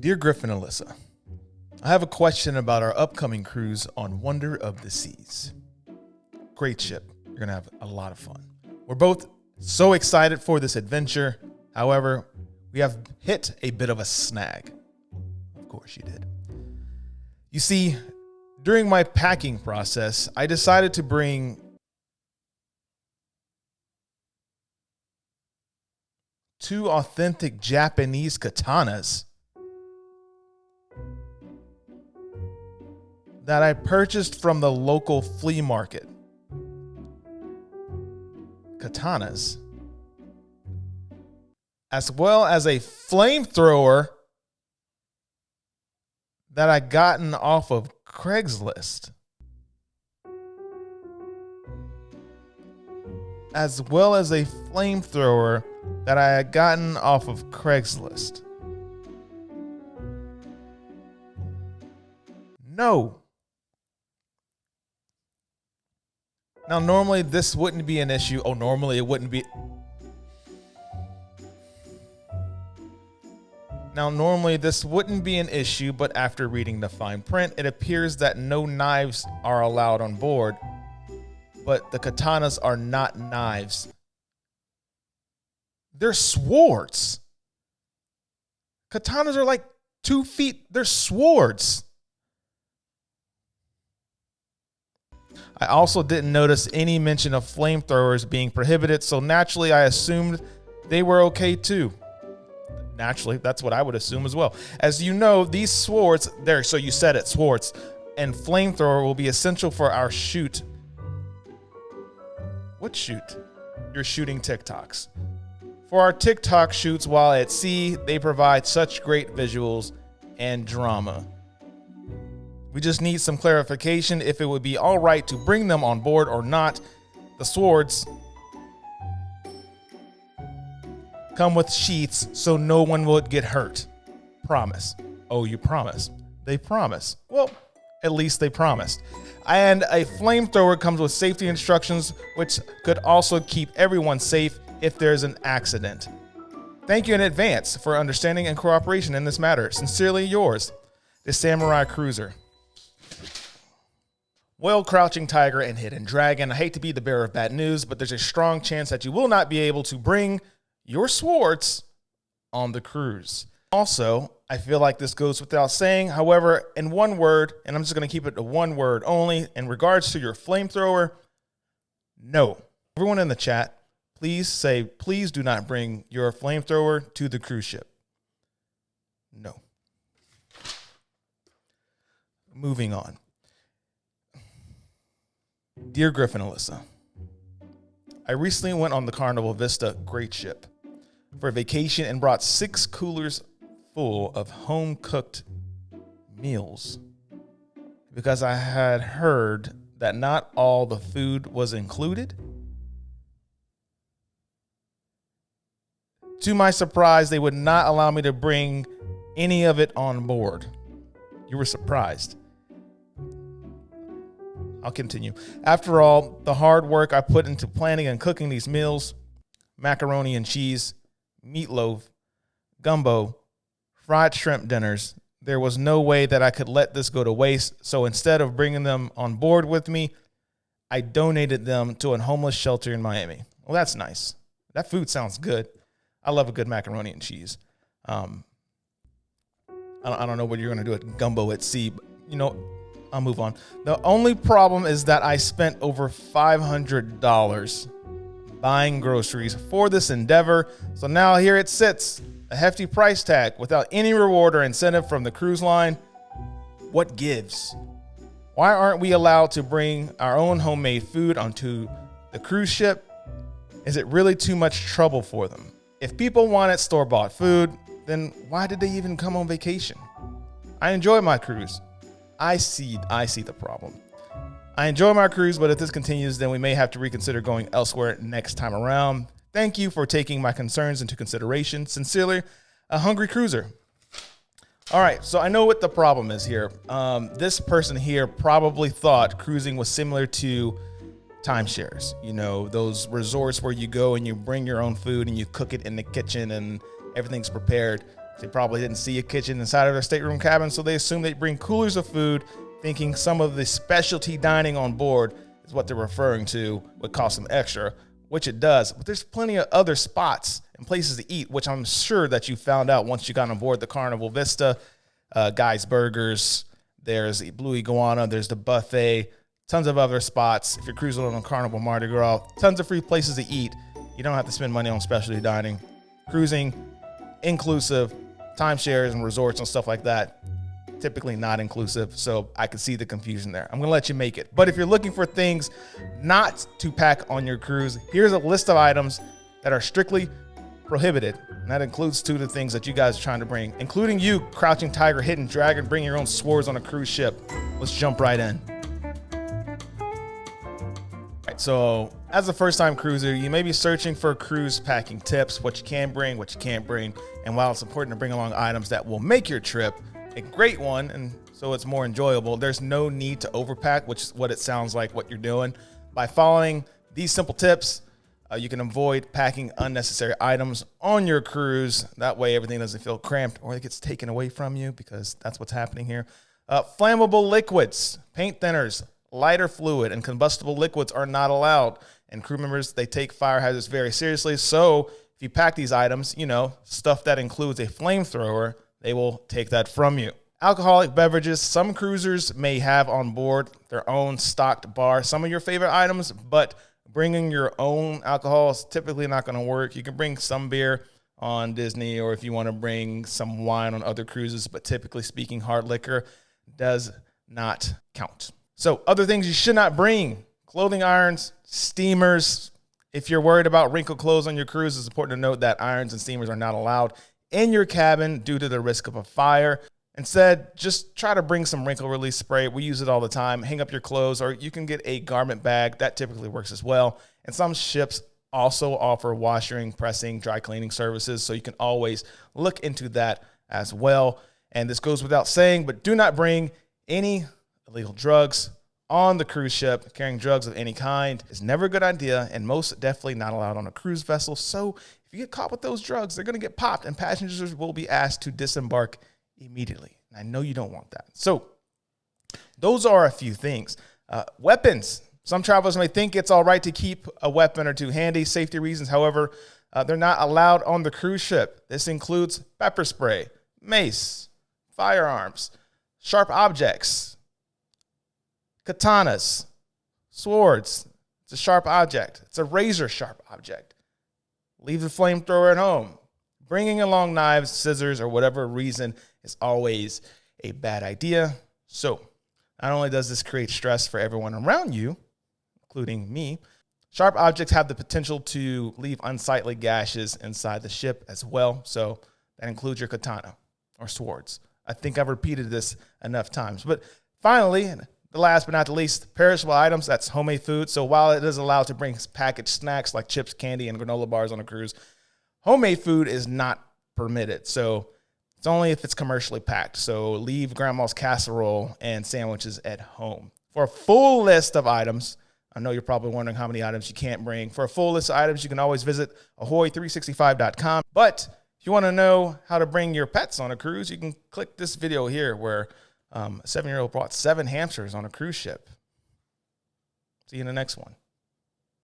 Dear Griff and Alyssa, I have a question about our upcoming cruise on Wonder of the Seas. Great ship. You're going to have a lot of fun. We're both so excited for this adventure. However, we have hit a bit of a snag. Of course you did. You see, during my packing process, I decided to bring two authentic Japanese katanas that I purchased from the local flea market. Katanas, as well as a flamethrower that I gotten off of Craigslist, as well as a flamethrower that I had gotten off of Craigslist. No. Now, normally this wouldn't be an issue. Oh, normally it wouldn't be. Now, normally this wouldn't be an issue, but after reading the fine print, it appears that no knives are allowed on board. But the katanas are not knives. They're swords. Katanas are like 2 feet. They're swords. I also didn't notice any mention of flamethrowers being prohibited, so naturally I assumed they were okay too. Naturally, that's what I would assume as well. As you know, these swords, so you said it, swords, and flamethrower will be essential for our shoot. What shoot? You're shooting TikToks. For our TikTok shoots while at sea, they provide such great visuals and drama. We just need some clarification if it would be all right to bring them on board or not. The swords come with sheaths so no one would get hurt. Promise. Oh, you promise. They promise. Well, at least they promised. And a flamethrower comes with safety instructions, which could also keep everyone safe if there's an accident. Thank you in advance for understanding and cooperation in this matter. Sincerely yours, the Samurai Cruiser. Well, Crouching Tiger and Hidden Dragon, I hate to be the bearer of bad news, but there's a strong chance that you will not be able to bring your swords on the cruise. Also, I feel like this goes without saying. However, in one word, and I'm just going to keep it to one word only, in regards to your flamethrower, no. Everyone in the chat, please do not bring your flamethrower to the cruise ship. No. Moving on. Dear Griff and Alyssa, I recently went on the Carnival Vista great ship for a vacation and brought 6 coolers full of home-cooked meals because I had heard that not all the food was included. To my surprise, they would not allow me to bring any of it on board. You were surprised. I'll continue. After all, the hard work I put into planning and cooking these meals, macaroni and cheese, meatloaf, gumbo, fried shrimp dinners, there was no way that I could let this go to waste. So instead of bringing them on board with me, I donated them to a homeless shelter in Miami. Well, that's nice. That food sounds good. I love a good macaroni and cheese. I don't know what you're going to do at gumbo at sea, but, I'll move on. The only problem is that I spent over $500 buying groceries for this endeavor. So now here it sits, a hefty price tag without any reward or incentive from the cruise line. What gives? Why aren't we allowed to bring our own homemade food onto the cruise ship? Is it really too much trouble for them? If people wanted store-bought food, then why did they even come on vacation? I enjoy my cruise. I see the problem. I enjoy my cruise, but if this continues, then we may have to reconsider going elsewhere next time around. Thank you for taking my concerns into consideration. Sincerely, a hungry cruiser. All right, so I know what the problem is here. This person here probably thought cruising was similar to timeshares. Those resorts where you go and you bring your own food and you cook it in the kitchen and everything's prepared. They probably didn't see a kitchen inside of their stateroom cabin, so they assumed they'd bring coolers of food, thinking some of the specialty dining on board is what they're referring to would cost them extra, which it does. But there's plenty of other spots and places to eat, which I'm sure that you found out once you got on board the Carnival Vista. Guy's Burgers, there's the Blue Iguana, there's the buffet, tons of other spots. If you're cruising on Carnival Mardi Gras, tons of free places to eat. You don't have to spend money on specialty dining. Cruising, inclusive, timeshares and resorts and stuff like that, typically not inclusive. So I could see the confusion there. I'm going to let you make it. But if you're looking for things not to pack on your cruise, here's a list of items that are strictly prohibited. And that includes 2 of the things that you guys are trying to bring, including you, Crouching Tiger, Hidden Dragon, bring your own swords on a cruise ship. Let's jump right in. So as a first-time cruiser, you may be searching for cruise packing tips, what you can bring, what you can't bring. And while it's important to bring along items that will make your trip a great one, and so it's more enjoyable, there's no need to overpack, which is what it sounds like what you're doing. By following these simple tips, you can avoid packing unnecessary items on your cruise. That way everything doesn't feel cramped or it gets taken away from you, because that's what's happening here. Flammable liquids, paint thinners, lighter fluid, and combustible liquids are not allowed. And crew members, they take fire hazards very seriously. So if you pack these items, stuff that includes a flamethrower, they will take that from you. Alcoholic beverages, some cruisers may have on board their own stocked bar, some of your favorite items, but bringing your own alcohol is typically not going to work. You can bring some beer on Disney, or if you want to bring some wine on other cruises, but typically speaking, hard liquor does not count. So other things you should not bring: clothing irons, steamers. If you're worried about wrinkled clothes on your cruise, it's important to note that irons and steamers are not allowed in your cabin due to the risk of a fire. Instead, just try to bring some wrinkle release spray. We use it all the time. Hang up your clothes, or you can get a garment bag. That typically works as well. And some ships also offer washing, pressing, dry cleaning services, so you can always look into that as well. And this goes without saying, but do not bring any illegal drugs on the cruise ship. Carrying drugs of any kind is never a good idea, and most definitely not allowed on a cruise vessel. So if you get caught with those drugs, they're going to get popped, and passengers will be asked to disembark immediately. And I know you don't want that. So those are a few things. Weapons. Some travelers may think it's all right to keep a weapon or 2 handy. Safety reasons, however, they're not allowed on the cruise ship. This includes pepper spray, mace, firearms, sharp objects, katanas, swords. It's a sharp object. It's a razor sharp object. Leave the flamethrower at home. Bringing along knives, scissors, or whatever reason is always a bad idea. So not only does this create stress for everyone around you, including me, sharp objects have the potential to leave unsightly gashes inside the ship as well. So that includes your katana or swords. I think I've repeated this enough times. But finally, the last but not the least, perishable items. That's homemade food. So while it is allowed to bring packaged snacks like chips, candy, and granola bars on a cruise, homemade food is not permitted. So it's only if it's commercially packed. So leave grandma's casserole and sandwiches at home. For a full list of items, I know you're probably wondering how many items you can't bring. For a full list of items, you can always visit ahoy365.com. But if you want to know how to bring your pets on a cruise, you can click this video here where a 7-year-old brought 7 hamsters on a cruise ship. See you in the next one.